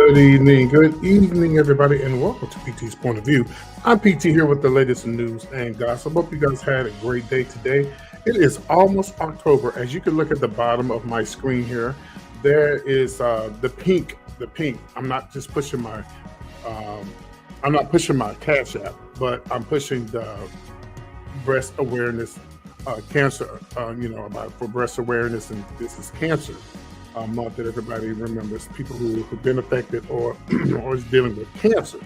Good evening, everybody, and welcome to PT's Point of View. I'm PT here with the latest news and gossip. Hope you guys had a great day today. It is almost October. As you can look at the bottom of my screen here, there is the pink. The pink. Um, I'm not pushing my Cash App, but I'm pushing the breast awareness, cancer. About for breast awareness, and this is cancer month that everybody remembers people who have been affected or or is dealing with cancer.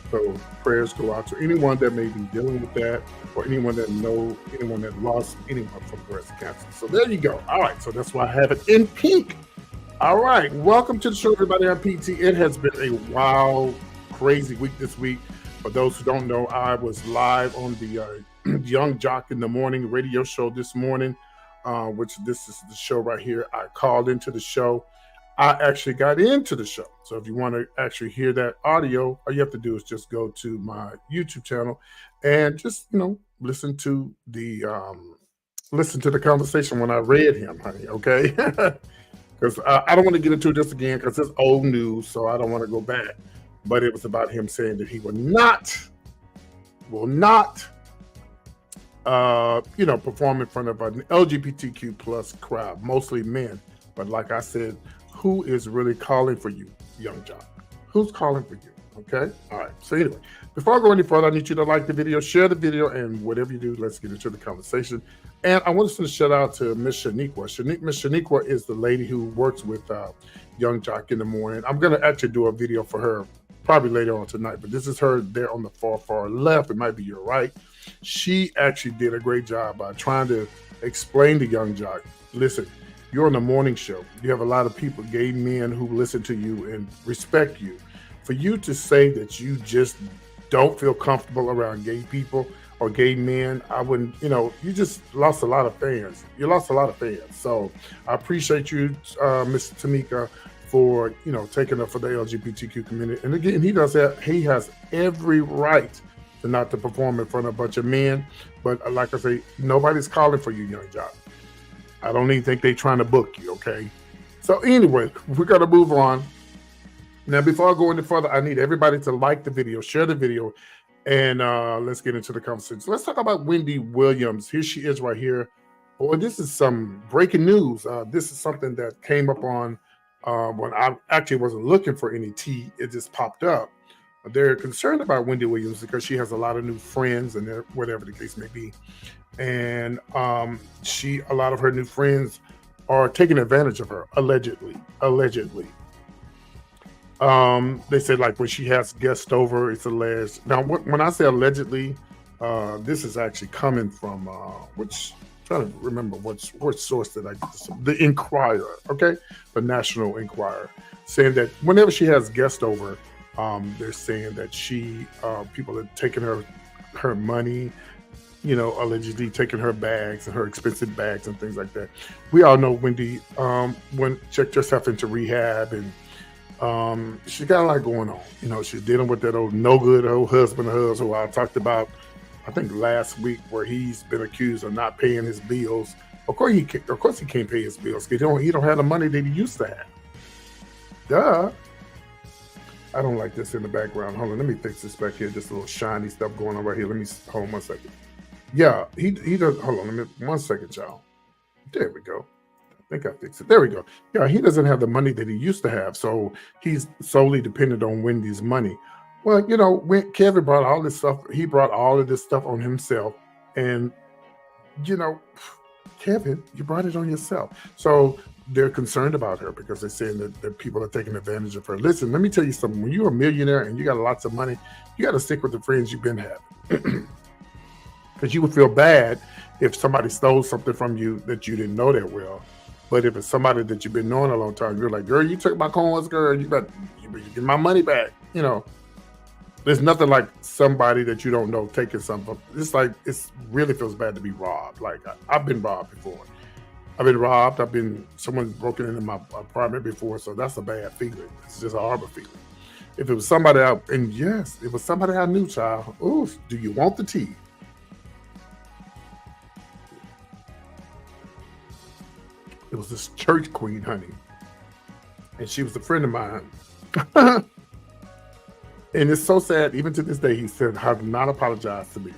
So prayers go out to anyone that may be dealing with that, or anyone that lost anyone from breast cancer. So there you go. All right, so that's why I have it in pink. All right, welcome to the show, everybody. I'm PT. It has been a wild, crazy week this week. For those who don't know, I was live on the Young Jock in the Morning radio show this morning, which this is the show right here. I called into the show. I actually got into the show. So if you want to actually hear that audio, all you have to do is just go to my YouTube channel and just, listen to the conversation when I read him, honey, okay? Because I don't want to get into this again because it's old news, so I don't want to go back. But it was about him saying that he will not perform in front of an LGBTQ plus crowd, mostly men. But like I said, who is really calling for you, Young Jock? Who's calling for you? Okay? All right. So anyway, before I go any further, I need you to like the video, share the video, and whatever you do, let's get into the conversation. And I want to send a shout out to Miss Shaniqua. Miss Shaniqua is the lady who works with Young Jock in the Morning. I'm going to actually do a video for her probably later on tonight, but this is her there on the far left. It might be your right. She actually did a great job by trying to explain to Young Jock, listen, you're on the morning show. You have a lot of people, gay men, who listen to you and respect you. For you to say that you just don't feel comfortable around gay people or gay men, I wouldn't, you just lost a lot of fans. You lost a lot of fans. So I appreciate you, Miss Tamika, for, taking up for the LGBTQ community. And again, he has every right to perform in front of a bunch of men. But like I say, nobody's calling for you, Young Jock. I don't even think they're trying to book you, okay? So anyway, we're going to move on. Now, before I go any further, I need everybody to like the video, share the video, and let's get into the conversation. So let's talk about Wendy Williams. Here she is right here. Boy, this is some breaking news. This is something that came up on when I actually wasn't looking for any tea. It just popped up. They're concerned about Wendy Williams because she has a lot of new friends, and whatever the case may be. And a lot of her new friends are taking advantage of her, allegedly. They said, like, when she has guests over, it's alleged. Now, when I say allegedly, this is actually coming from which I'm trying to remember what source did I get this from? The Inquirer, okay, the National Enquirer, saying that whenever she has guests over, they're saying that people are taking her money, allegedly taking her bags and her expensive bags and things like that. We all know Wendy checked herself into rehab, and she got a lot going on. She's dealing with that no good husband of hers who I talked about, I think last week, where he's been accused of not paying his bills. Of course he can't pay his bills because he don't have the money that he used to have. Duh. I don't like this in the background. Hold on, let me fix this back here. Just a little shiny stuff going on right here. Let me hold on 1 second. Yeah, he does. Hold on, 1 second, y'all. There we go. I think I fixed it. There we go. Yeah, he doesn't have the money that he used to have, so he's solely dependent on Wendy's money. Well, when Kevin brought all this stuff, he brought all of this stuff on himself, and Kevin, you brought it on yourself. So they're concerned about her because they're saying that people are taking advantage of her. Listen, let me tell you something. When you're a millionaire and you got lots of money, you got to stick with the friends you've been having. Because you would feel bad if somebody stole something from you that you didn't know that well. But if it's somebody that you've been knowing a long time, you're like, girl, you took my coins, girl. You get my money back. There's nothing like somebody that you don't know taking something. It's like, it really feels bad to be robbed. Like, I've been robbed before. I've been robbed. Someone's broken into my apartment before, so that's a bad feeling. It's just a horrible feeling. If it was somebody it was somebody I knew, child. Ooh, do you want the tea? It was this church queen, honey. And she was a friend of mine. And it's so sad, even to this day, he said, have not apologized to me.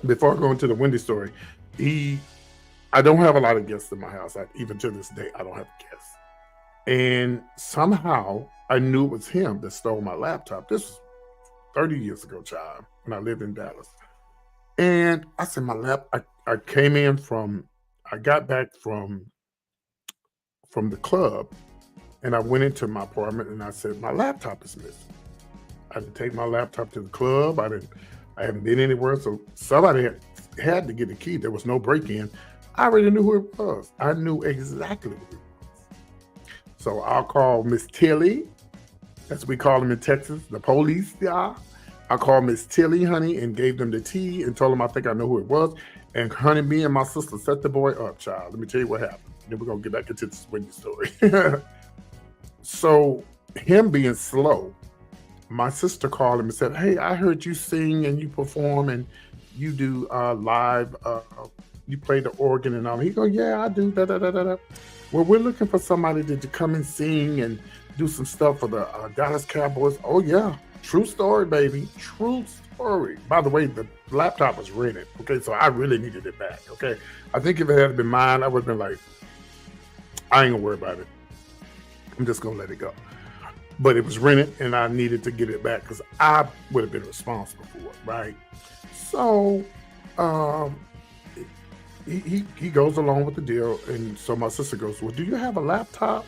Before I go into the Wendy story, he, I don't have a lot of guests in my house. Even to this day, I don't have guests. And somehow I knew it was him that stole my laptop. This was 30 years ago, child, when I lived in Dallas. And I said, I came in I got back from the club, and I went into my apartment and I said, my laptop is missing. I didn't take my laptop to the club. I haven't been anywhere. So somebody had to get the key. There was no break-in. I already knew who it was. I knew exactly who it was. So I'll call Miss Tilly, as we call them in Texas, the police, y'all. I called Miss Tilly, honey, and gave them the tea and told them I think I know who it was. And honey, me and my sister set the boy up, child. Let me tell you what happened. Then we're gonna get back into this Wendy story. So him being slow, my sister called him and said, hey, I heard you sing and you perform and you do live, you play the organ and all. He go, yeah, I do. Da, da, da, da, da. Well, we're looking for somebody to come and sing and do some stuff for the Dallas Cowboys. Oh, yeah. True story, baby. True story. By the way, the laptop was rented. Okay, so I really needed it back. Okay. I think if it had been mine, I would have been like, I ain't gonna worry about it. I'm just gonna let it go. But it was rented and I needed to get it back because I would have been responsible for it, right? So he goes along with the deal, and so my sister goes, well, do you have a laptop?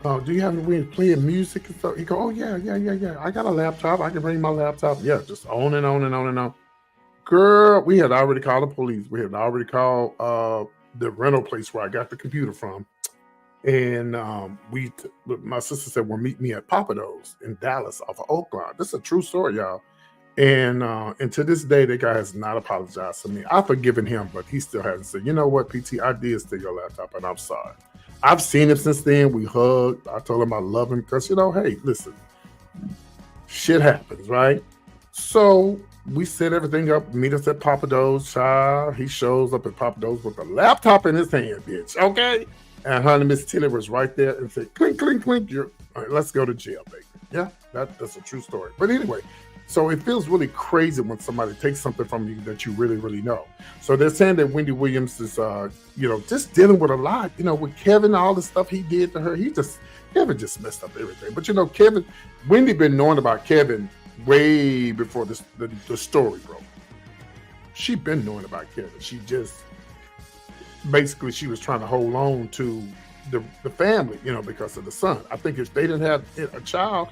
Do you have a way of playing music and stuff? He go, oh yeah. I got a laptop. I can bring my laptop. Yeah, just on and on and on and on. Girl, we had already called the police. We had already called the rental place where I got the computer from. And my sister said, well, meet me at Papados in Dallas off of Oakland. This is a true story, y'all. And to this day, the guy has not apologized to me. I've forgiven him, but he still hasn't said, you know what, PT, I did steal your laptop, and I'm sorry. I've seen him since then. We hugged. I told him I love him because, hey, listen, shit happens, right? So we set everything up, meet us at Papados, child. He shows up at Papados with a laptop in his hand, bitch, okay? And honey, Miss Tilly was right there and said, clink, clink, clink. All right, let's go to jail, baby. Yeah, that's a true story. But anyway, so it feels really crazy when somebody takes something from you that you really, really know. So they're saying that Wendy Williams is, just dealing with a lot, with Kevin, all the stuff he did to her. Kevin just messed up everything. But Wendy been knowing about Kevin way before the story broke. She been knowing about Kevin. She just, basically, she was trying to hold on to the family, because of the son. I think if they didn't have a child,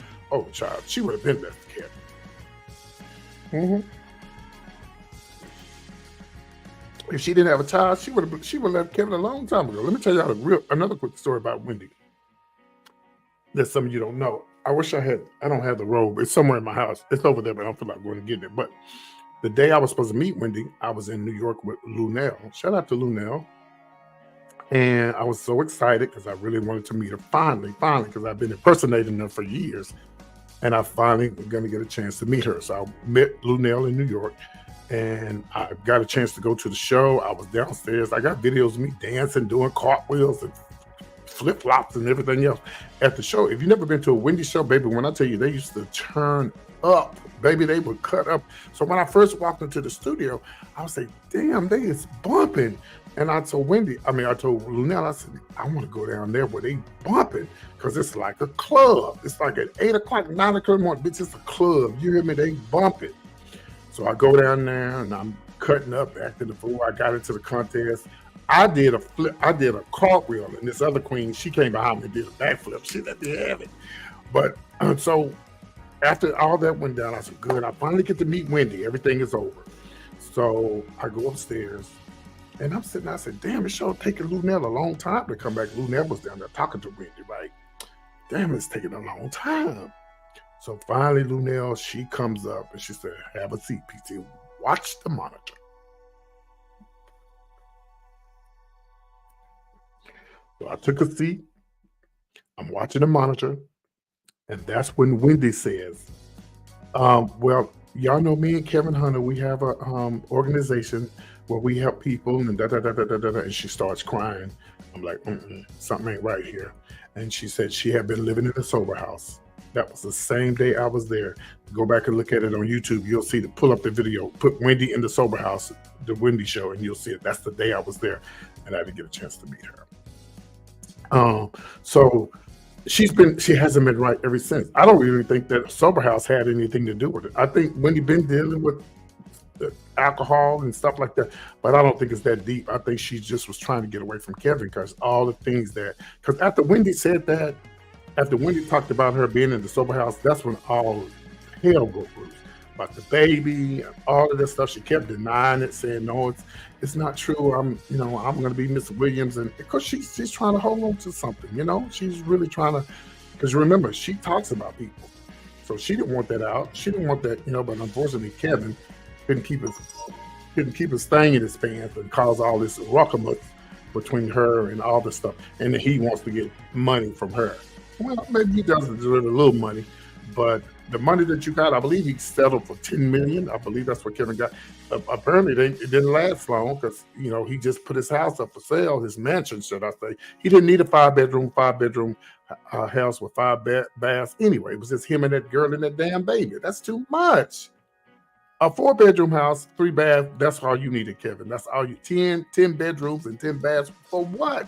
she would have been left to Kevin. Mm-hmm. If she didn't have a child, she would have left Kevin a long time ago. Let me tell y'all another quick story about Wendy that some of you don't know. I wish I don't have the robe. It's somewhere in my house. It's over there, but I don't feel like going to get it. But the day I was supposed to meet Wendy, I was in New York with Lunell. Shout out to Lunell. And I was so excited because I really wanted to meet her finally, because I've been impersonating her for years. And I finally was going to get a chance to meet her. So I met Lunell in New York, and I got a chance to go to the show. I was downstairs. I got videos of me dancing, doing cartwheels and flip-flops and everything else at the show. If you've never been to a Wendy show, baby, when I tell you, they used to turn up. Baby, they would cut up. So when I first walked into the studio, I was like, damn, they is bumping. And I told Lunell, I said, I want to go down there where they bumping because it's like a club. It's like at 8 o'clock, 9 o'clock in the morning, bitch, it's a club. You hear me? They bumping. So I go down there and I'm cutting up, acting the fool. I got into the contest. I did a cartwheel, and this other queen, she came behind me and did a backflip. She let me have it. But so after all that went down, I said, good, I finally get to meet Wendy. Everything is over. So I go upstairs. And I'm sitting there, I said, damn, it sure taking Lunell a long time to come back. Lunell was down there talking to Wendy, like, damn, it's taking a long time. So finally, Lunell, she comes up and she said, have a seat, PT. Watch the monitor. So I took a seat. I'm watching the monitor. And that's when Wendy says, well, y'all know me and Kevin Hunter, we have a organization where we help people and da-da-da-da-da-da, and she starts crying. I'm like, something ain't right here. And she said she had been living in a sober house That was the same day I was there. Go back and look at it on YouTube. You'll see pull up the video. Put Wendy in the sober house, the Wendy show, and you'll see it. That's the day I was there, and I didn't get a chance to meet her. So she hasn't been right ever since. I don't really think that sober house had anything to do with it. I think Wendy been dealing with the alcohol and stuff like that, but I don't think it's that deep. I think she just was trying to get away from Kevin because all the things because after Wendy said that, after Wendy talked about her being in the sober house, that's when all hell broke loose about the baby and all of this stuff. She kept denying it, saying no, it's not true. I'm going to be Miss Williams, and because she's trying to hold on to something. She's really trying to, because remember, she talks about people, so she didn't want that out. She didn't want that, but unfortunately, Kevin couldn't keep his thing in his pants and cause all this ruckus between her and all this stuff, and then he wants to get money from her. Well, maybe he does deserve a little money, but the money that you got, I believe he settled for $10 million. I believe that's what Kevin got. Apparently, it didn't last long because he just put his house up for sale, his mansion, should I say? He didn't need a five bedroom house with 5 baths. Anyway, it was just him and that girl and that damn baby. That's too much. A 4-bedroom house, 3 baths. That's all you needed, Kevin. That's all you 10 bedrooms and 10 baths for what?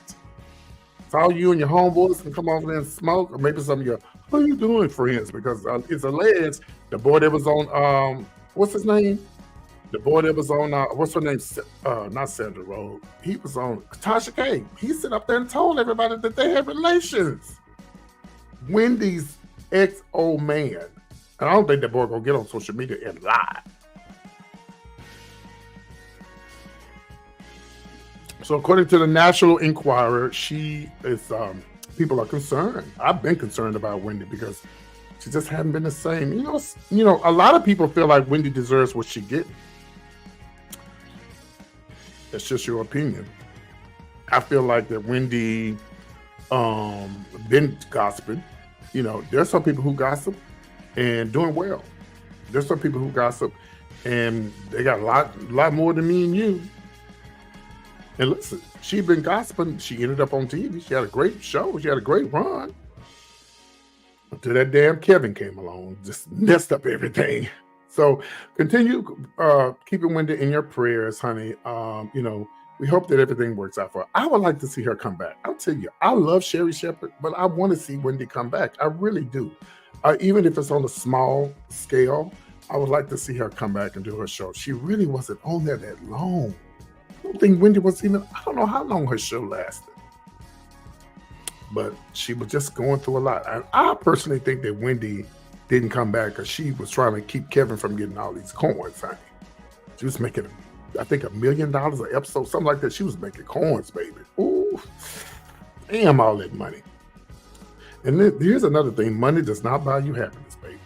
It's all you and your homeboys can come over there and smoke, or maybe some of your "what are you doing" friends, because it's alleged the boy that was on what's his name? The boy that was on what's her name? Not Sandra Road. He was on Tasha K. He sit up there and told everybody that they had relations. Wendy's ex-old man. And I don't think that boy gonna get on social media and lie. So according to the National Enquirer, she is, people are concerned. I've been concerned about Wendy because she just hasn't been the same. A lot of people feel like Wendy deserves what she gets. That's just your opinion. I feel like that Wendy been gossiping. There's some people who gossip and doing well. There's some people who gossip and they got a lot more than me and you. And listen, she'd been gossiping. She ended up on TV. She had a great show. She had a great run. Until that damn Kevin came along, just messed up everything. So continue keeping Wendy in your prayers, honey. We hope that everything works out for her. I would like to see her come back. I'll tell you, I love Sherry Shepherd, but I want to see Wendy come back. I really do. Even if it's on a small scale, I would like to see her come back and do her show. She really wasn't on there that long. I don't think Wendy was I don't know how long her show lasted. But she was just going through a lot. I personally think that Wendy didn't come back because she was trying to keep Kevin from getting all these coins, honey. She was making, I think, $1 million an episode, something like that. She was making coins, baby. Ooh, damn, all that money. And then, here's another thing. Money does not buy you happiness, baby.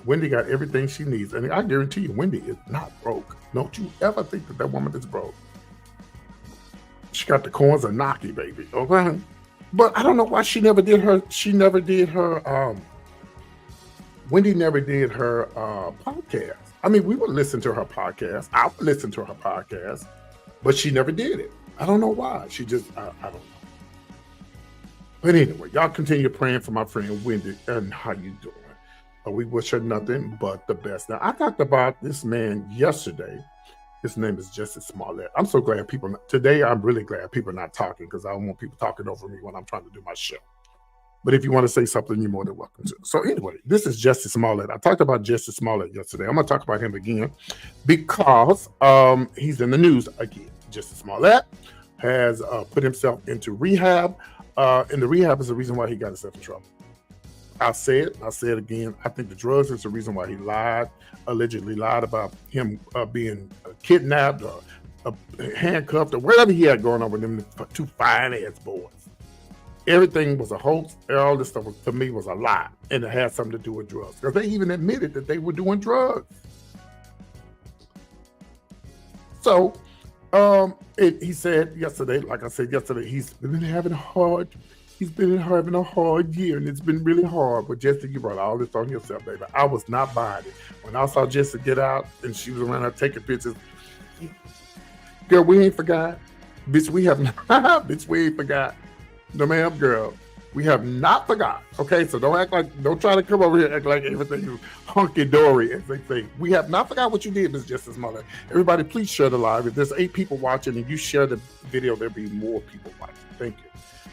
Wendy got everything she needs. And I guarantee you, Wendy is not broke. Don't you ever think that woman is broke. She got the coins of Naki, baby. Okay? But I don't know why Wendy never did her podcast. I mean, we would listen to her podcast. I would listen to her podcast, but she never did it. I don't know why. She just, I don't know. But anyway, y'all continue praying for my friend Wendy and how you doing. We wish her nothing but the best. Now, I talked about this man yesterday. His name is Jussie Smollett. I'm so glad today I'm really glad people are not talking because I don't want people talking over me when I'm trying to do my show. But if you want to say something, you're more than welcome to. So anyway, this is Jussie Smollett. I talked about Jussie Smollett yesterday. I'm going to talk about him again because he's in the news again. Jussie Smollett has put himself into rehab. And the rehab is the reason why he got himself in trouble. I'll say it again. I think the drugs is the reason why he allegedly lied about him being kidnapped or handcuffed or whatever he had going on with them 2 fine-ass boys. Everything was a hoax. All this stuff, to me, was a lie. And it had something to do with drugs. Because they even admitted that they were doing drugs. So, he said yesterday, like I said yesterday, he's been having a hard year, and it's been really hard. But Jussie, you brought all this on yourself, baby. I was not buying it. When I saw Jussie get out and she was around her taking pictures, girl, we ain't forgot. Bitch, we ain't forgot. No, ma'am, girl. We have not forgot. Okay, so don't try to come over here and act like everything is hunky dory as they say. We have not forgot what you did, Ms. Justice Smollett. Everybody, please share the live. If there's 8 people watching and you share the video, there'll be more people watching. Thank you.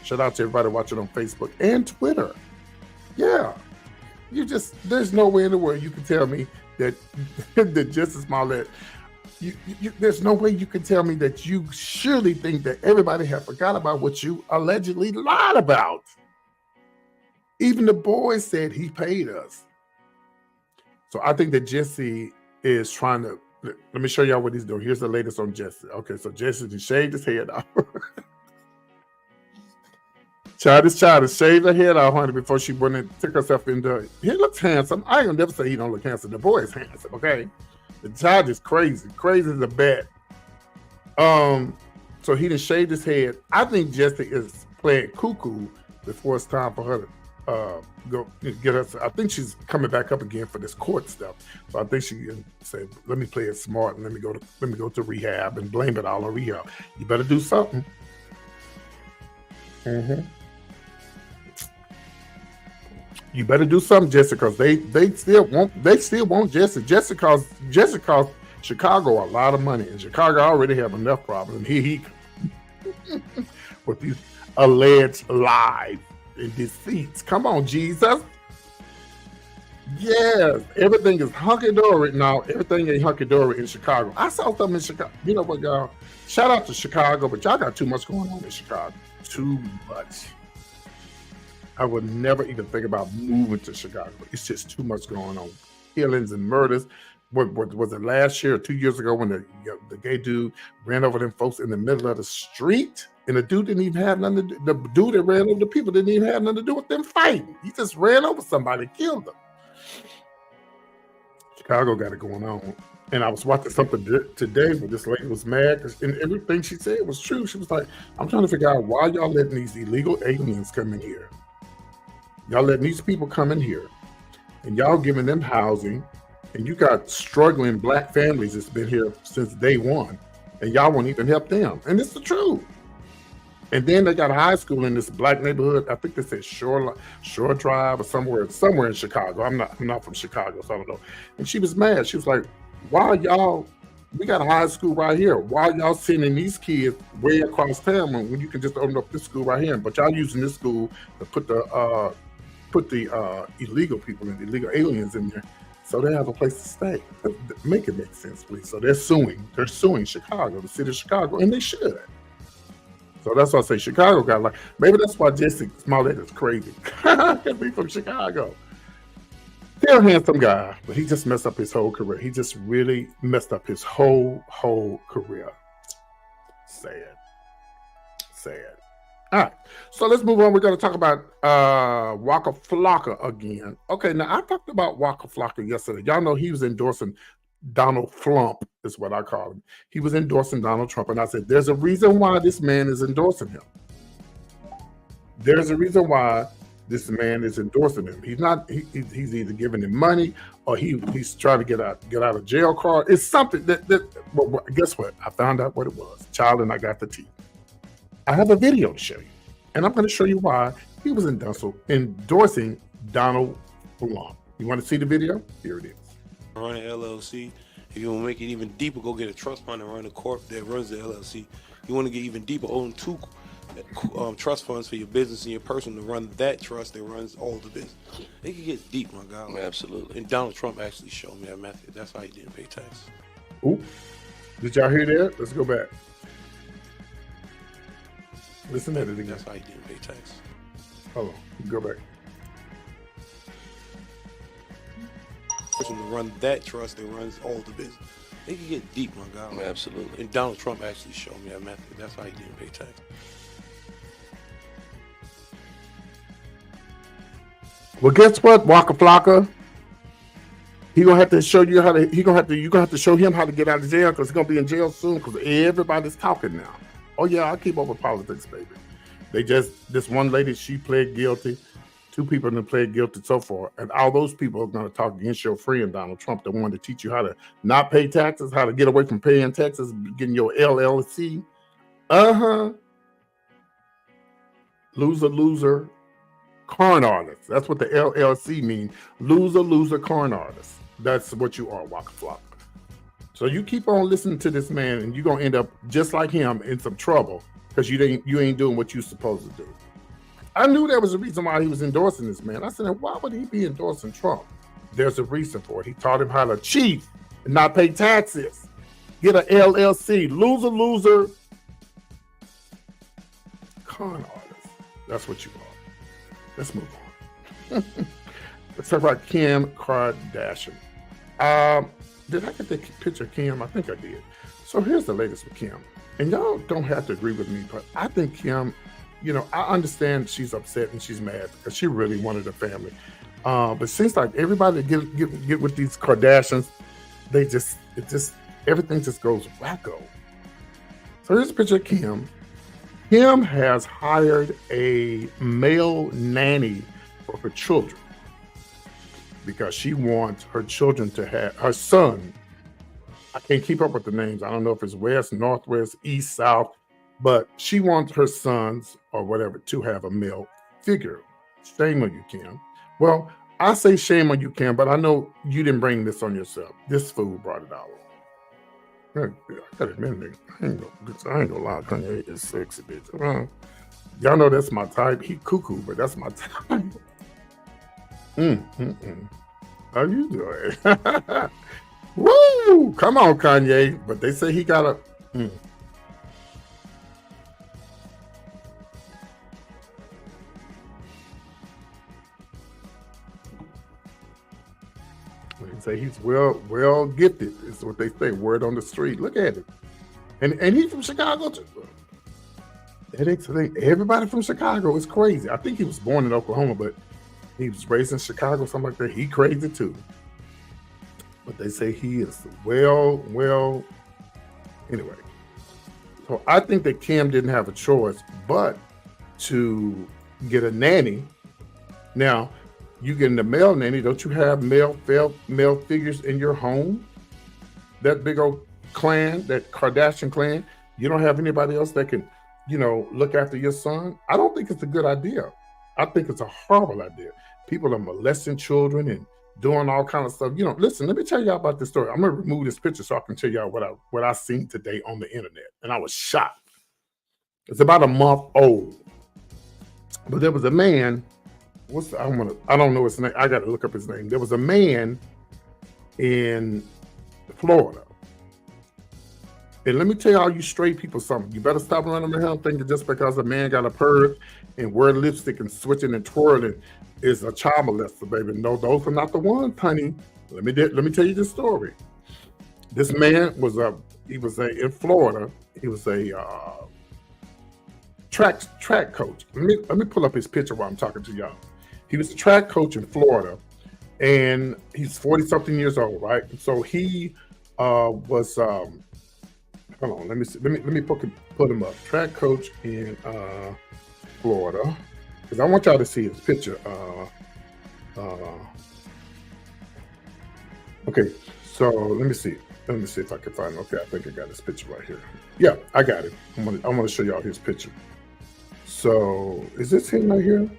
Shout out to everybody watching on Facebook and Twitter. Yeah, there's no way in the world you can tell me that that Justice Smollett. There's no way you can tell me that you surely think that everybody have forgot about what you allegedly lied about. Even the boys said he paid us. So I think that Jussie is trying to, let me show y'all what he's doing. Here's the latest on Jussie. Okay, so Jussie just shaved his head off. Child shaved her head off, honey, before she went and took herself into, he looks handsome. I ain't gonna never say he don't look handsome. The boy is handsome, okay? The child is crazy as a bat. So he just shaved his head. I think Jussie is playing cuckoo before it's time for her to go get her. I think she's coming back up again for this court stuff. So I think she can say, "Let me play it smart and let me go to rehab and blame it all on rehab." You better do something. You better do something, Jussie, because they still want Jussie. Jussie cost Chicago a lot of money, and Chicago already have enough problems. He with these alleged lies and deceits. Come on, Jesus. Yes, everything is hunky-dory now. Everything ain't hunky-dory in Chicago. I saw something in Chicago. You know what, y'all? Shout out to Chicago, but y'all got too much going on in Chicago. Too much. I would never even think about moving to Chicago. It's just too much going on. Killings and murders. What was it last year or 2 years ago when the gay dude ran over them folks in the middle of the street? And the dude didn't even have nothing to do. The dude that ran over the people didn't even have nothing to do with them fighting. He just ran over somebody, killed them. Chicago got it going on. And I was watching something today where this lady was mad and everything she said was true. She was like, I'm trying to figure out why y'all letting these illegal aliens come in here. Y'all letting these people come in here and y'all giving them housing, and you got struggling black families that's been here since day one, and y'all won't even help them. And it's the truth. And then they got a high school in this black neighborhood. I think they said Shore Drive or somewhere in Chicago. I'm not from Chicago, so I don't know. And she was mad. She was like, why y'all, we got a high school right here. Why y'all sending these kids way across town when you can just open up this school right here? But y'all using this school to put the illegal people and illegal aliens in there so they have a place to stay. Make it make sense, please. So they're suing Chicago, the city of Chicago, and they should. So that's why I say Chicago got like, maybe that's why Jussie Smollett is crazy. Can't be from Chicago. Still a handsome guy, but he just messed up his whole career. He just really messed up his whole career. Sad. All right, so let's move on. We're going to talk about Waka Flocka again. Okay, now I talked about Waka Flocka yesterday. Y'all know he was endorsing Donald Trump, is what I call him. He was endorsing Donald Trump, and I said, there's a reason why this man is endorsing him. There's a reason why this man is endorsing him. He's not. He's either giving him money or he's trying to get out of jail card. It's something that. Well, guess what? I found out what it was. Child, and I got the tea. I have a video to show you, and I'm going to show you why he was endorsing Donald Trump. You want to see the video? Here it is. Run an LLC. If you want to make it even deeper, go get a trust fund and run a corp that runs the LLC. You want to get even deeper, own 2 trust funds for your business and your person to run that trust that runs all the business. It can get deep, my guy. Absolutely. And Donald Trump actually showed me that method. That's how he didn't pay tax. Ooh. Did y'all hear that? Let's go back. Listen at it again. That's how he didn't pay tax. Hold on. Go back. Person to run that trust that runs all the business. It can get deep, my guy. Absolutely. And Donald Trump actually showed me that method. That's how he didn't pay tax. Well, guess what, Waka Flocka? He gonna have to show you how to. You're gonna have to show him how to get out of jail because he's gonna be in jail soon. Because everybody's talking now. Oh yeah, I keep up with politics, baby. This one lady, she pled guilty. 2 people that pled guilty so far, and all those people are gonna talk against your friend Donald Trump, the one to teach you how to not pay taxes, how to get away from paying taxes, getting your LLC. Loser. Corn artist. That's what the LLC means. Loser, corn artist. That's what you are, Waka Flocka. So you keep on listening to this man, and you're gonna end up just like him in some trouble because you ain't doing what you're supposed to do. I knew there was a reason why he was endorsing this man. I said, why would he be endorsing Trump? There's a reason for it. He taught him how to cheat and not pay taxes. Get an LLC. Loser, con artist. That's what you are. Let's move on. Let's talk about Kim Kardashian. Did I get the picture of Kim? I think I did. So here's the latest with Kim. And y'all don't have to agree with me, but I think Kim, I understand she's upset and she's mad because she really wanted a family. But it seems like everybody get with these Kardashians, everything just goes wacko. So here's a picture of Kim. Kim has hired a male nanny for her children because she wants her children to have her son. I can't keep up with the names. I don't know if it's west, northwest, east, south, but she wants her sons or whatever to have a male figure. Shame on you, Kim. Well, I say shame on you, Kim, but I know you didn't bring this on yourself. This fool brought it out. I gotta admit, I ain't gonna lie, Kanye is sexy, bitch. Y'all know that's my type. He cuckoo, but that's my type. How you doing? Woo! Come on, Kanye. But they say he got a. They say he's well gifted. Is what they say. Word on the street. Look at it. And he's from Chicago too. Everybody from Chicago is crazy. I think he was born in Oklahoma, but he was raised in Chicago, something like that. He crazy too. But they say he is well, anyway. So I think that Kim didn't have a choice but to get a nanny. Now, you getting a male nanny, don't you have male figures in your home? That big old clan, that Kardashian clan, you don't have anybody else that can, look after your son? I don't think it's a good idea. I think it's a horrible idea. People are molesting children and doing all kind of stuff. Listen, let me tell y'all about this story. I'm gonna remove this picture so I can tell y'all what I seen today on the internet. And I was shocked. It's about a month old. But there was a man, I don't know his name. I gotta look up his name. There was a man in Florida. And let me tell y'all, you straight people, something. You better stop running around thinking just because a man got a purse and wear lipstick and switching and twirling is a child molester, baby. No, those are not the ones, honey. Let me tell you this story. This man was in Florida. He was a track coach. Let me pull up his picture while I'm talking to y'all. He was a track coach in Florida, and he's 40-something years old, right? So he was. Hold on, let me see. Let me put him up. Track coach in Florida, because I want y'all to see his picture. Okay, so let me see. Let me see if I can find him. Okay, I think I got his picture right here. Yeah, I got it. I want to show y'all his picture. So is this him right here?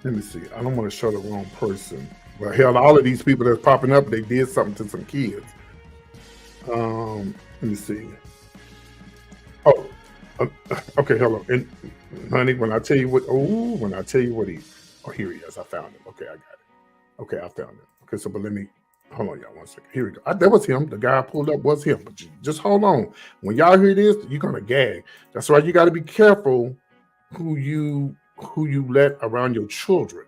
Let me see. I don't want to show the wrong person. Well, hell, all of these people that's popping up, they did something to some kids. Let me see. Oh, okay, hello. And honey, when I tell you what here he is. I found him. Okay, I got it. Okay, I found him. Okay, so but let me hold on, y'all, 1 second. Here we go. That was him. The guy I pulled up was him. But just hold on. When y'all hear this, you're gonna gag. That's why you got to be careful who you let around your children.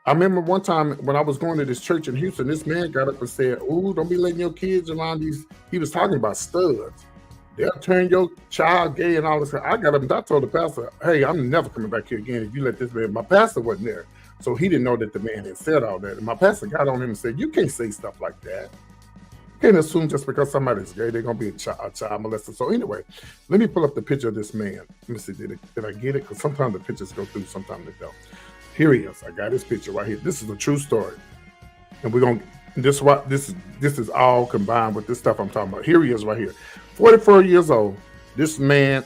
I remember one time when I was going to this church in Houston, this man got up and said, "Ooh, don't be letting your kids around these." He was talking about studs. They'll turn your child gay and all this. I got up and I told the pastor, "Hey, I'm never coming back here again if you let this man." My pastor wasn't there, so he didn't know that the man had said all that. And my pastor got on him and said, "You can't say stuff like that. You can't assume just because somebody's gay, they're gonna be a child molester." So anyway, let me pull up the picture of this man. Let me see, did I get it? Because sometimes the pictures go through, sometimes they don't. Here he is. I got his picture right here. This is a true story, and we're gonna. This is all combined with this stuff I'm talking about. Here he is right here, 44 years old. This man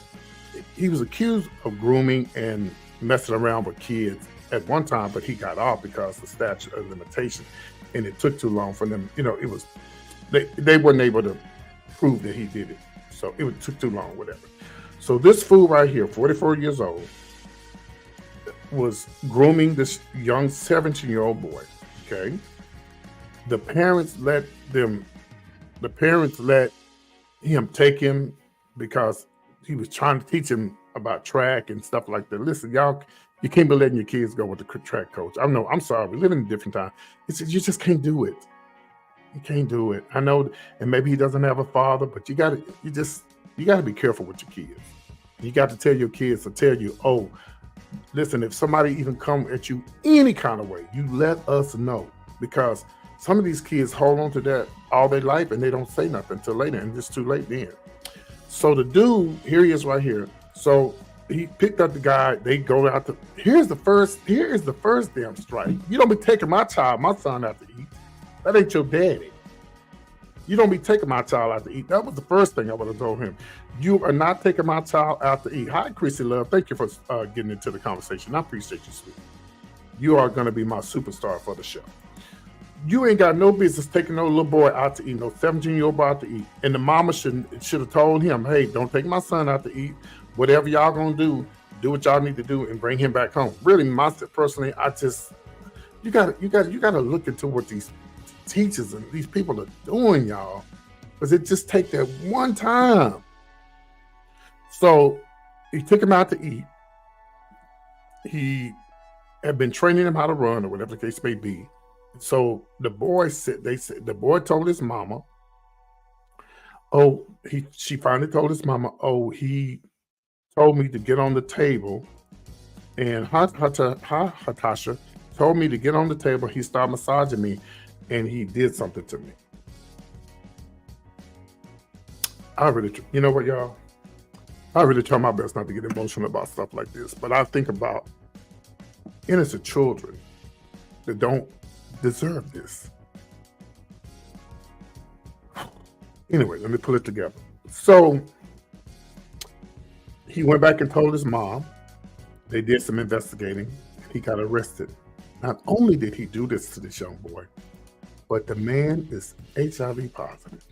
he was accused of grooming and messing around with kids at one time, but he got off because of the statute of limitation, and it took too long for them. It was they weren't able to prove that he did it, so took too long, whatever. So this fool right here, 44 years old, was grooming this young 17-year-old boy. Okay, the parents let him take him because he was trying to teach him about track and stuff like that. Listen, y'all, you can't be letting your kids go with the track coach. I know, I'm sorry, we live in a different time. You just can't do it. You can't do it. I know, and maybe he doesn't have a father, but you gotta be careful with your kids. You got to tell your kids to tell you, oh, listen, if somebody even come at you any kind of way, you let us know, because some of these kids hold on to that all their life and they don't say nothing until later, and it's too late then. So the dude, here he is right here. So he picked up the guy. They go out to. Here is the first damn strike. You don't be taking my son out to eat. That ain't your daddy. You don't be taking my child out to eat. That was the first thing I would have told him. You are not taking my child out to eat. Hi, Chrissy Love. Thank you for getting into the conversation. I appreciate you, sweet. You are going to be my superstar for the show. You ain't got no business taking no little boy out to eat, no 17-year-old boy out to eat. And the mama should have told him, hey, don't take my son out to eat. Whatever y'all going to do what y'all need to do and bring him back home. Really, personally, you got to look into what these teachers and these people are doing, y'all, because it just take that one time. So he took him out to eat. He had been training him how to run or whatever the case may be. So the boy the boy told his mama, she finally told his mama, he told me to get on the table, and Hatasha told me to get on the table. He started massaging me, and he did something to me. You know what, y'all? I really try my best not to get emotional about stuff like this, but I think about innocent children that don't deserve this. Anyway, let me pull it together. So he went back and told his mom. They did some investigating. He got arrested. Not only did he do this to this young boy, but the man is HIV positive.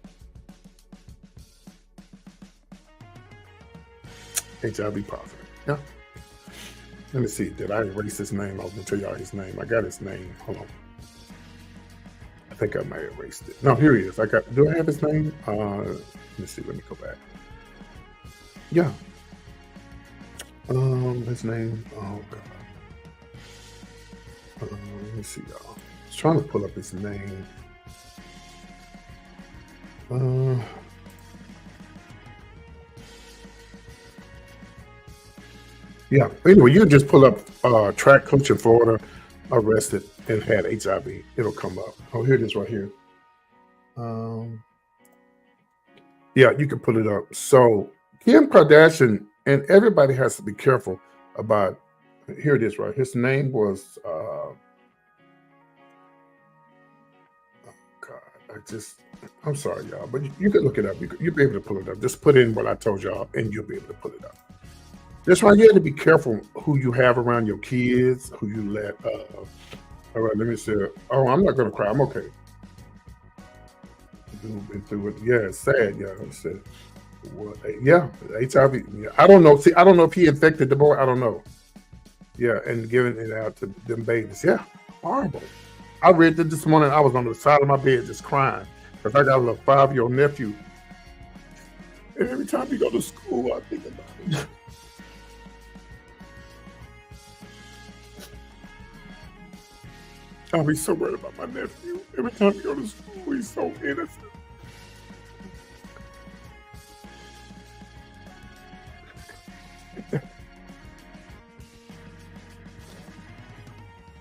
HIV positive. Yeah. Let me see. Did I erase his name? I was going to tell y'all his name. I got his name. Hold on. I think I might have erased it. No, here he is. Do I have his name? Let me see. Let me go back. Yeah. His name. Oh, God. Let me see, y'all. I was trying to pull up his name. Yeah. Anyway, you just pull up track coach in Florida arrested and had HIV. It'll come up. Oh, here it is right here. Yeah, you can pull it up. So Kim Kardashian, and everybody has to be careful about. Here it is, right? His name was. I'm sorry, y'all, but you can look it up. You'll be able to pull it up. Just put in what I told y'all, and you'll be able to pull it up. That's why you have to be careful who you have around your kids, who you let. All right, let me see. Oh, I'm not gonna cry. I'm okay. Been through it. Yeah, it's sad. Yeah, it's sad. Well, yeah, HIV. Yeah. I don't know. See, I don't know if he infected the boy. I don't know. Yeah, and giving it out to them babies. Yeah, horrible. I read that this morning. I was on the side of my bed just crying because I got a little 5-year-old nephew, and every time he go to school, I think about it. I'll be so worried about my nephew. Every time he go to school, he's so innocent.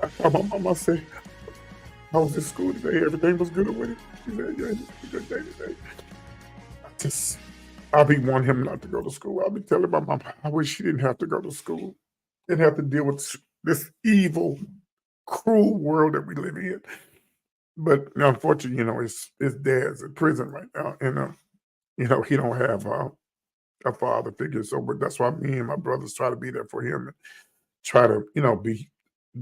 I called my mom. I said, I was in school today. Everything was good with it. She said, yeah, it's a good day today. I'll be wanting him not to go to school. I'll be telling my mom, I wish she didn't have to go to school and have to deal with this evil, cruel world that we live in. But unfortunately, his dad's in prison right now, and he don't have a father figure. So, but that's why me and my brothers try to be there for him and try to, be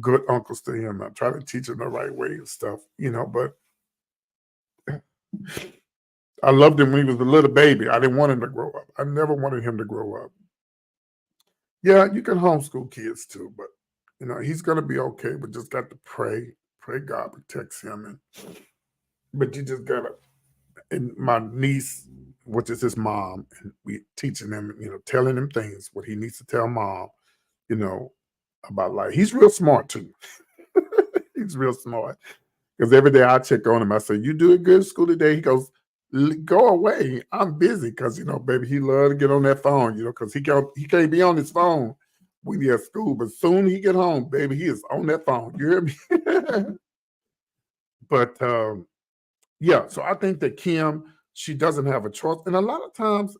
good uncles to him. I try to teach him the right way and stuff, but I loved him when he was a little baby. I didn't want him to grow up. I never wanted him to grow up. Yeah, you can homeschool kids too, but he's gonna be okay, but just got to pray God protects him. But you just gotta, and my niece, which is his mom, and we teaching him, telling him things, what he needs to tell mom, you know, about life. He's real smart too. He's real smart. Because every day I check on him, I say, "You doing good in school today?" He goes, "Go away. I'm busy." Because baby, he love to get on that phone, because he can't be on his phone when he at school. But soon he get home, baby, he is on that phone. You hear me? But yeah, so I think that Kim, she doesn't have a choice. And a lot of times,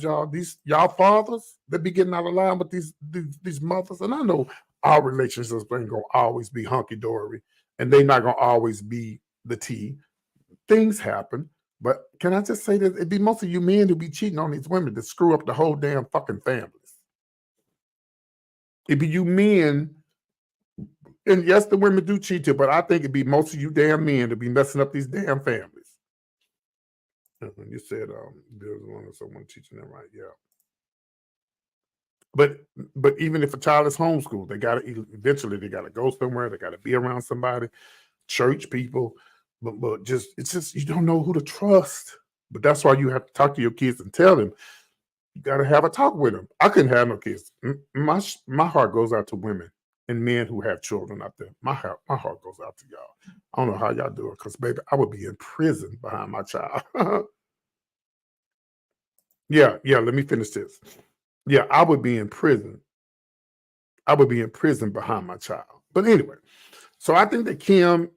y'all, these y'all fathers, they be getting out of line with these mothers. And I know our relationships ain't gonna always be hunky dory, and they not gonna always be the T. Things happen, but can I just say that it'd be most of you men who be cheating on these women that screw up the whole damn fucking families. It'd be you men. And yes, the women do cheat too, but I think it'd be most of you damn men to be messing up these damn families. You said there's someone teaching them right, yeah. But even if a child is homeschooled, they eventually they gotta go somewhere, they gotta be around somebody, church people, but it's just you don't know who to trust. But that's why you have to talk to your kids and tell them. You gotta have a talk with them. I couldn't have no kids. My heart goes out to women and men who have children out there. My heart goes out to y'all. I don't know how y'all do it, because baby, I would be in prison behind my child. Yeah, let me finish this. Yeah, I would be in prison. I would be in prison behind my child. But anyway, so I think that Kim,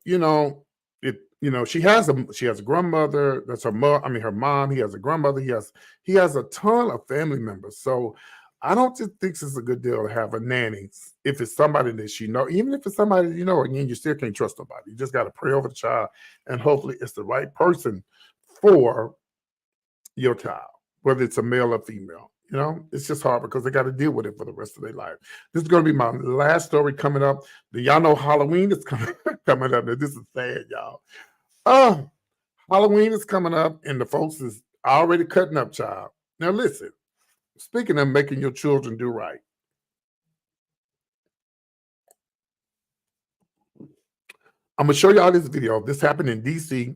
she has a grandmother. That's her mother. I mean, her mom. He has a grandmother. He has a ton of family members. So I don't just think it's a good deal to have a nanny if it's somebody that she know. Even if it's somebody again, you still can't trust nobody. You just got to pray over the child, and hopefully it's the right person for your child, whether it's a male or female. It's just hard because they got to deal with it for the rest of their life. This is going to be my last story coming up. Do y'all know Halloween is coming up? Now, this is sad, y'all. Halloween is coming up, and the folks is already cutting up, child. Now, listen, speaking of making your children do right, I'm going to show y'all this video. This happened in D.C.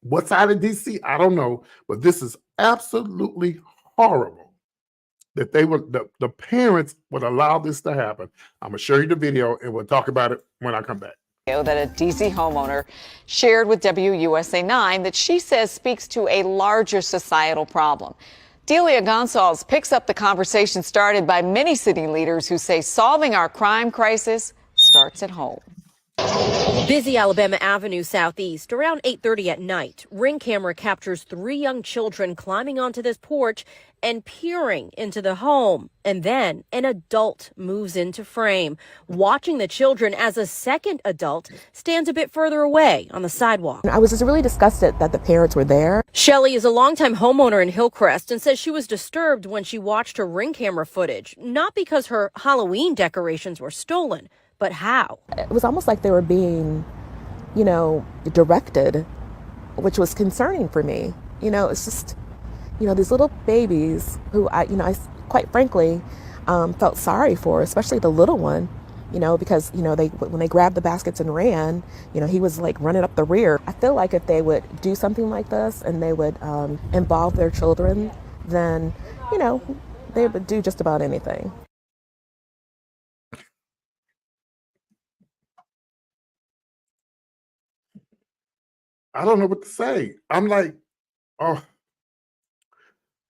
What side of D.C.? I don't know, but this is absolutely horrible that the parents would allow this to happen. I'm going to show you the video, and we'll talk about it when I come back. That a D.C. homeowner shared with WUSA 9 that she says speaks to a larger societal problem. Delia Gonzalez picks up the conversation started by many city leaders who say solving our crime crisis starts at home. Busy Alabama Avenue Southeast, around 8:30 at night. Ring camera captures 3 young children climbing onto this porch and peering into the home. And then an adult moves into frame, watching the children as a second adult stands a bit further away on the sidewalk. I was just really disgusted that the parents were there. Shelley is a longtime homeowner in Hillcrest and says she was disturbed when she watched her Ring camera footage, not because her Halloween decorations were stolen, but how? It was almost like they were being, directed, which was concerning for me. It's just, these little babies who I quite frankly felt sorry for, especially the little one, because, when they grabbed the baskets and ran, he was like running up the rear. I feel like if they would do something like this and they would involve their children, then, they would do just about anything. I don't know what to say. I'm like, oh,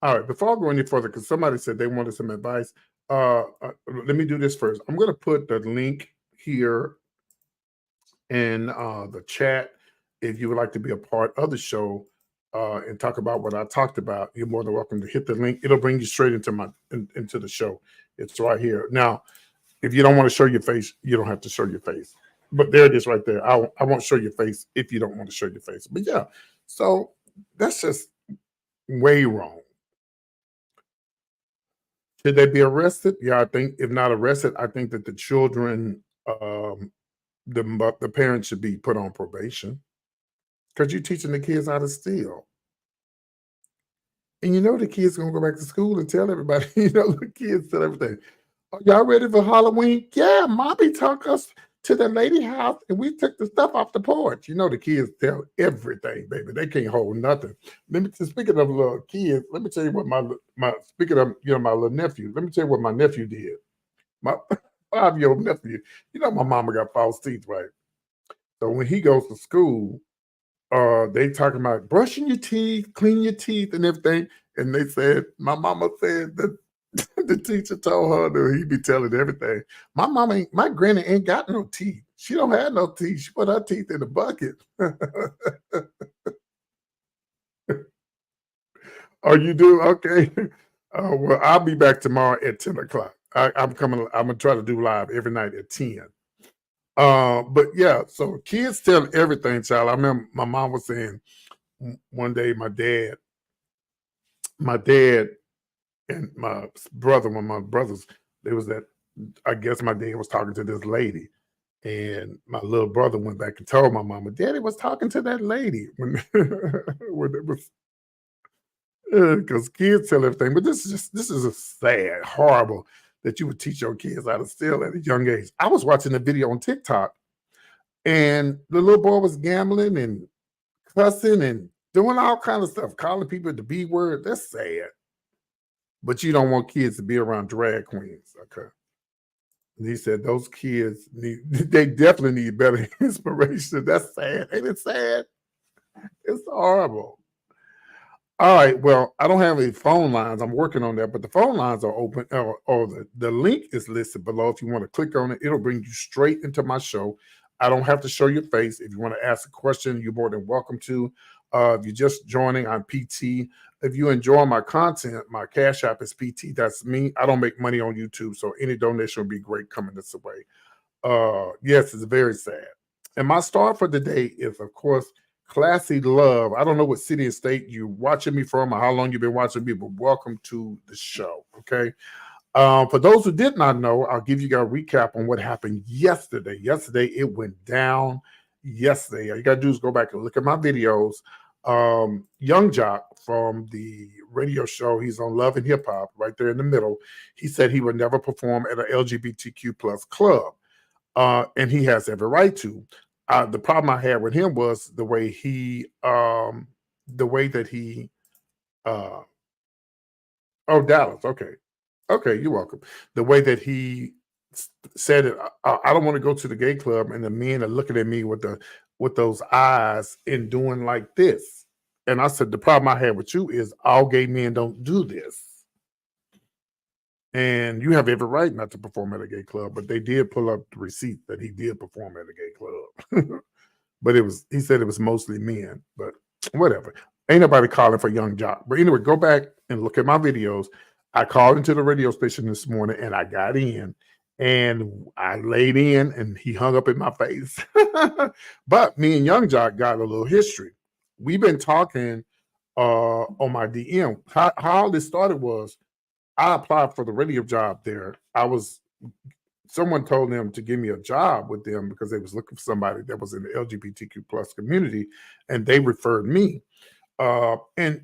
all right. Before I go any further, because somebody said they wanted some advice, let me do this first. I'm going to put the link here in the chat. If you would like to be a part of the show and talk about what I talked about, you're more than welcome to hit the link. It'll bring you straight into the show. It's right here. Now, if you don't want to show your face, you don't have to show your face. But there it is right there. I won't show your face if you don't want to show your face. But yeah, so that's just way wrong. Should they be arrested? Yeah, I think if not arrested, I think that the children, the parents should be put on probation because you're teaching the kids how to steal. And you know the kids gonna go back to school and tell everybody, the kids tell everything. Are y'all ready for Halloween? Yeah, mommy took us to the lady house and we took the stuff off the porch. The kids tell everything, baby. They can't hold nothing. Speaking of little kids, let me tell you what my speaking of my little nephew. Let me tell you what my nephew did. My 5-year-old nephew. My mama got false teeth, right? So when he goes to school, they talking about brushing your teeth, clean your teeth, and everything. And they said, my mama said that the teacher told her that he be telling everything. My granny ain't got no teeth. She don't have no teeth. She put her teeth in the bucket. Oh, you do? Okay. Well, I'll be back tomorrow at 10 o'clock. I'm gonna try to do live every night at 10. But yeah, so kids tell everything, child. I remember my mom was saying one day my dad and my brother, one of my brothers, I guess my dad was talking to this lady. And my little brother went back and told my mama, Daddy was talking to that lady when it was because kids tell everything. But this is a sad, horrible that you would teach your kids how to steal at a young age. I was watching a video on TikTok and the little boy was gambling and cussing and doing all kinds of stuff, calling people the B word. That's sad. But you don't want kids to be around drag queens, okay? And he said those kids they definitely need better inspiration. That's sad. Ain't it sad? It's horrible. All right. Well, I don't have any phone lines. I'm working on that, but the phone lines are open, or the link is listed below. If you want to click on it, it'll bring you straight into my show. I don't have to show your face. If you want to ask a question, you're more than welcome to. If you're just joining, I'm PT. If you enjoy my content, my Cash App is PT. That's me. I don't make money on YouTube, so any donation will be great coming this way. Yes, it's very sad. And my star for today is, of course, Classy Love. I don't know what city and state you're watching me from or how long you've been watching me, but welcome to the show, okay? For those who did not know, I'll give you guys a recap on what happened yesterday. Yesterday, it went down yesterday. All you got to do is go back and look at my videos. Young Jock from the radio show, he's on Love and Hip Hop, right there in the middle. He said he would never perform at an LGBTQ plus club, and he has every right to. The problem I had with him was the way that he, Dallas, okay, you're welcome. The way that he said it, I don't want to go to the gay club, and the men are looking at me with those eyes and doing like this. And I said, the problem I had with you is all gay men don't do this. And you have every right not to perform at a gay club, but they did pull up the receipt that he did perform at a gay club. But he said it was mostly men, but whatever. Ain't nobody calling for Young Jock. But anyway, go back and look at my videos. I called into the radio station this morning and I got in and I laid in and he hung up in my face. But me and Young Jock got a little history. We've been talking on my DM. How all this started was I applied for the radio job there. Someone told them to give me a job with them because they was looking for somebody that was in the LGBTQ plus community, and they referred me. And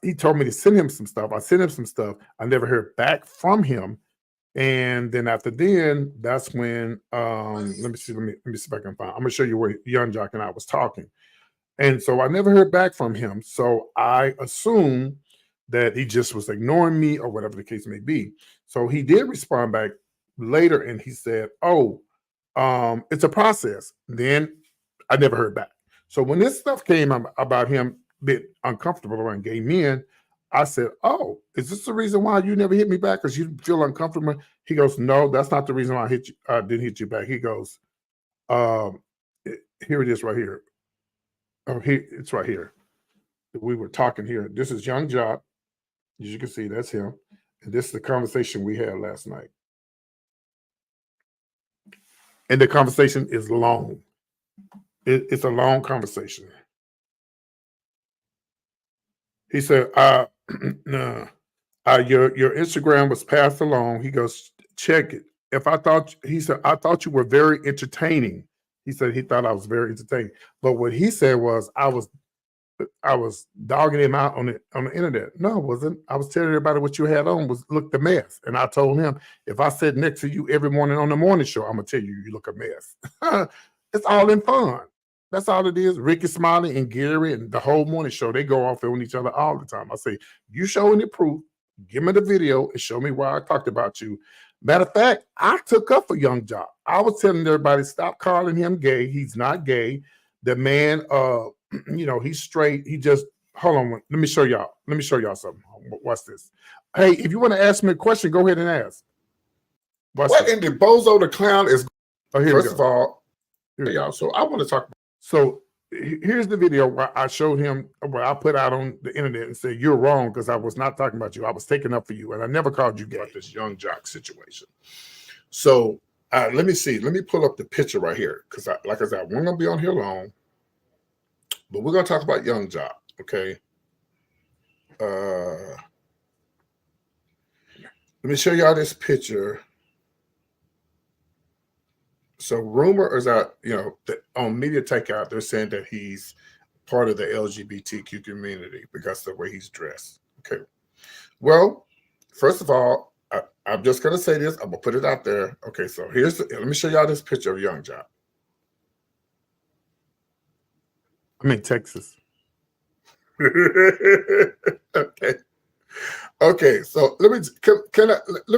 he told me to send him some stuff. I sent him some stuff. I never heard back from him. And then after then, that's when let me see if I can find. I'm gonna show you where Young Jock and I was talking. And so I never heard back from him. So I assumed that he just was ignoring me or whatever the case may be. So he did respond back later and he said, it's a process. Then I never heard back. So when this stuff came about him being uncomfortable around gay men, I said, is this the reason why you never hit me back? Because you feel uncomfortable? He goes, no, that's not the reason why I didn't hit you back. He goes, here it is right here. It's right here. We were talking here. This is Young Jock. As you can see, that's him. And this is the conversation we had last night. And the conversation is long. It's a long conversation. He said, Your Instagram was passed along. He goes, check it. He said, I thought you were very entertaining. He said he thought I was very entertaining. But what he said was I was dogging him out on the internet. No, I wasn't. I was telling everybody what you had on was looked a mess. And I told him, if I sit next to you every morning on the morning show, I'm gonna tell you you look a mess. It's all in fun. That's all it is. Ricky Smiley and Gary and the whole morning show, they go off on each other all the time. I say, you show any proof, give me the video and show me why I talked about you. Matter of fact, I took up for Young Jock. I was telling everybody, stop calling him gay. He's not gay. The man, he's straight. He just, hold on. Let me show y'all. Something. Watch this. Hey, if you want to ask me a question, go ahead and ask. What in the Bozo the Clown is, first of all, y'all. So I want to talk about, so here's the video where I showed him, where I put out on the internet and said, you're wrong because I was not talking about you. I was taking up for you. And I never called you gay. About this Young Jock situation. So let me see. Let me pull up the picture right here. Because like I said, we're going to be on here long. But we're going to talk about Young Jock. Okay. Let me show y'all this picture. So rumor is out, that on Media Takeout, they're saying that he's part of the LGBTQ community because of the way he's dressed. Okay. Well, first of all, I'm just going to say this. I'm going to put it out there. Okay. So let me show y'all this picture of Young Jock. I'm in Texas. Okay. Okay. So let me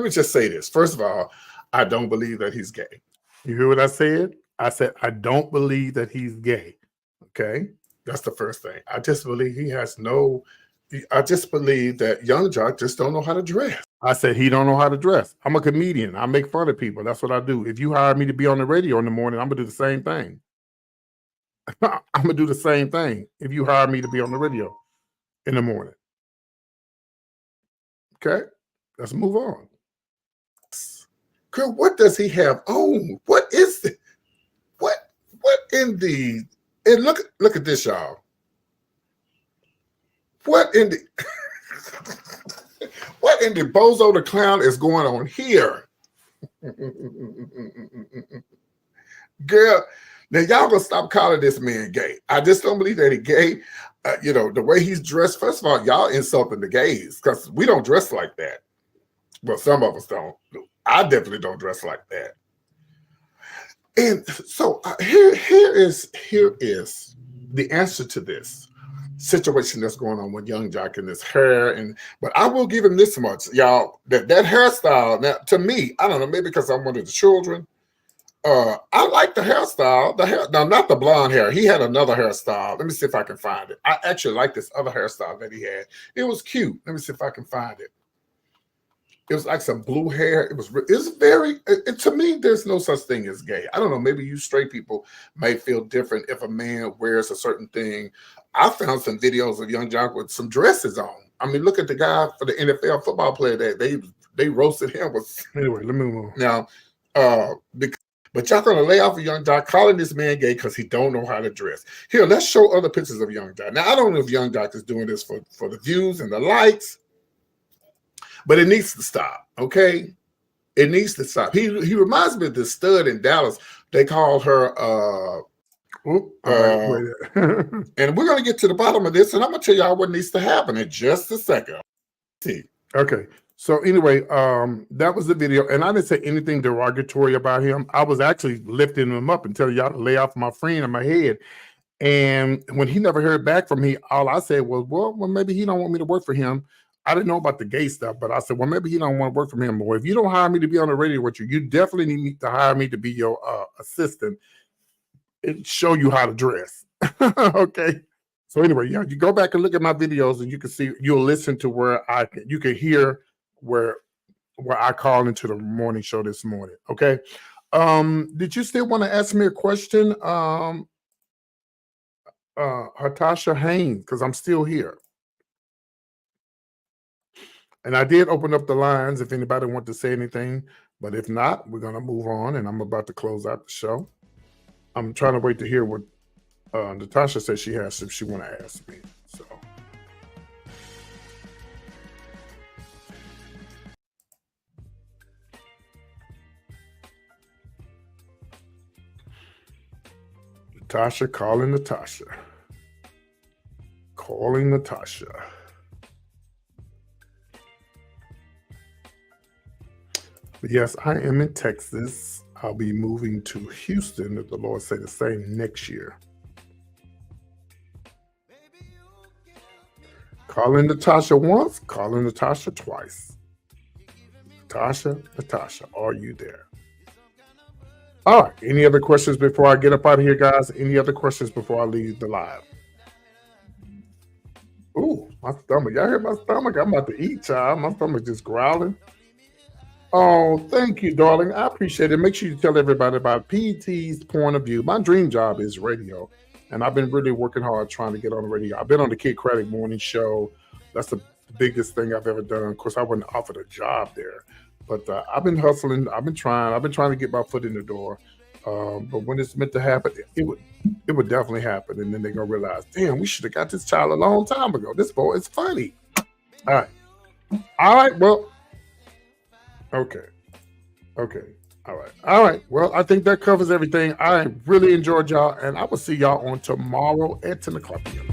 just say this. First of all, I don't believe that he's gay. You hear what I said? I said, I don't believe that he's gay. Okay. That's the first thing. I just believe I just believe that Young Jock just don't know how to dress. I said, he don't know how to dress. I'm a comedian. I make fun of people. That's what I do. If you hire me to be on the radio in the morning, I'm going to do the same thing. I'm going to do the same thing if you hire me to be on the radio in the morning. Okay. Let's move on. Girl, what does he have on? What is it? What in the, and look at this, y'all. What in the what in the Bozo the Clown is going on here? Girl, now y'all gonna stop calling this man gay. I just don't believe that he's gay. The way he's dressed, first of all, y'all insulting the gays because we don't dress like that. Well, some of us don't. I definitely don't dress like that. And so here is the answer to this situation that's going on with Young Jock and his hair. But I will give him this much, y'all, that hairstyle, now to me, I don't know, maybe because I'm one of the children, I like the hairstyle. Now, not the blonde hair. He had another hairstyle. Let me see if I can find it. I actually like this other hairstyle that he had. It was cute. Let me see if I can find it. It was like some blue hair. It's very, to me, there's no such thing as gay. I don't know. Maybe you straight people may feel different if a man wears a certain thing. I found some videos of Young Jock with some dresses on. I mean, look at the guy for the NFL football player that they roasted him with. Anyway, let me move on. Now, but y'all gonna lay off of Young Jock, calling this man gay because he don't know how to dress. Here, let's show other pictures of Young Jock. Now, I don't know if Young Jock is doing this for the views and the likes, but it needs to stop, okay? It needs to stop. He reminds me of this stud in Dallas. They called her, and we're going to get to the bottom of this, and I'm going to tell y'all what needs to happen in just a second. See. Okay. So anyway, that was the video, and I didn't say anything derogatory about him. I was actually lifting him up and telling y'all to lay off my friend in my head. And when he never heard back from me, all I said was, well, maybe he don't want me to work for him. I didn't know about the gay stuff, but I said, well, maybe he don't want to work for him. Or if you don't hire me to be on the radio with you, you definitely need to hire me to be your assistant and show you how to dress. Okay. So anyway, yeah, you go back and look at my videos and you can see, you'll listen to where you can hear where I called into the morning show this morning. Okay. Did you still want to ask me a question? Hatasha Haynes, because I'm still here. And I did open up the lines if anybody wants to say anything, but if not, we're going to move on and I'm about to close out the show. I'm trying to wait to hear what Natasha says she has if she want to ask me. So Natasha calling Natasha. Calling Natasha. But yes, I am in Texas. I'll be moving to Houston, if the Lord say the same, next year. Calling Natasha once, calling Natasha twice. Natasha, are you there? All right. Any other questions before I get up out of here, guys? Any other questions before I leave the live? Ooh, my stomach. Y'all hear my stomach? I'm about to eat, child. My stomach just growling. Oh, thank you, darling. I appreciate it. Make sure you tell everybody about PT's point of view. My dream job is radio, and I've been really working hard trying to get on the radio. I've been on the Kid Craddock morning show. That's the biggest thing I've ever done. Of course, I wasn't offered a job there, but I've been hustling. I've been trying to get my foot in the door. But when it's meant to happen, it would definitely happen. And then they're gonna realize, damn, we should have got this child a long time ago. This boy is funny. All right. Well. Okay. All right. Well, I think that covers everything. I really enjoyed y'all, and I will see y'all on tomorrow at 10 o'clock p.m.